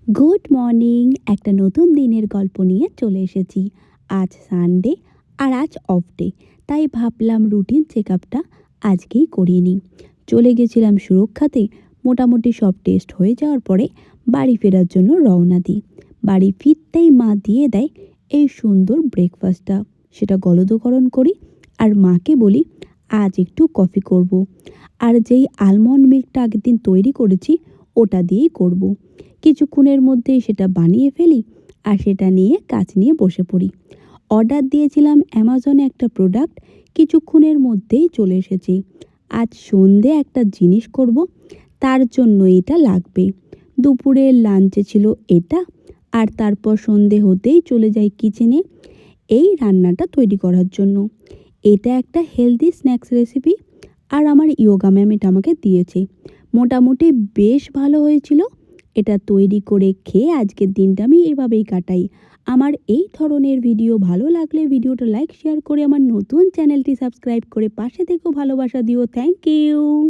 Good morning. একটা নতুন দিনের গল্প নিয়ে চলে এসেছি। আজ সানডে আর আজ অফ ডে, তাই ভাবলাম রুটিন চেক আপটা আজকেই করিয়ে নিই। চলে গেছিলাম সুরক্ষাতে। মোটামুটি সব টেস্ট হয়ে যাওয়ার পরে বাড়ি ফেরার জন্য রওনা দিই। বাড়ি ফিরতেই মা দিয়ে দেয় এই সুন্দর ব্রেকফাস্টটা। সেটা গলদকরণ করি আর মাকে বলি আজ একটু কফি করব। আর যেই আলমন্ড মিল্কটা আগের দিন তৈরি করেছি ওটা দিয়েই করব। কিছুক্ষণের মধ্যেই সেটা বানিয়ে ফেলি আর সেটা নিয়ে কাজ নিয়ে বসে পড়ি। অর্ডার দিয়েছিলাম অ্যামাজনে একটা প্রোডাক্ট, কিছুক্ষণের মধ্যেই চলে এসেছে। আজ সন্ধে একটা জিনিস করব, তার জন্য এটা লাগবে। দুপুরের লাঞ্চে ছিল এটা, আর তারপর সন্ধে হতেই চলে যাই কিচেনে এই রান্নাটা তৈরি করার জন্য। এটা একটা হেলদি স্ন্যাক্স রেসিপি, আর আমার ইয়োগা ম্যাম এটা আমাকে দিয়েছে। মোটামুটি বেশ ভালো হয়েছিল। এটা তৈরি করে খেয়ে আজকের দিনটা আমি এভাবেই কাটাই। আমার এই ধরনের ভিডিও ভালো লাগলে ভিডিওটা লাইক শেয়ার করে আমার নতুন চ্যানেলটি সাবস্ক্রাইব করে পাশে থেকেও ভালোবাসা দিও। Thank you.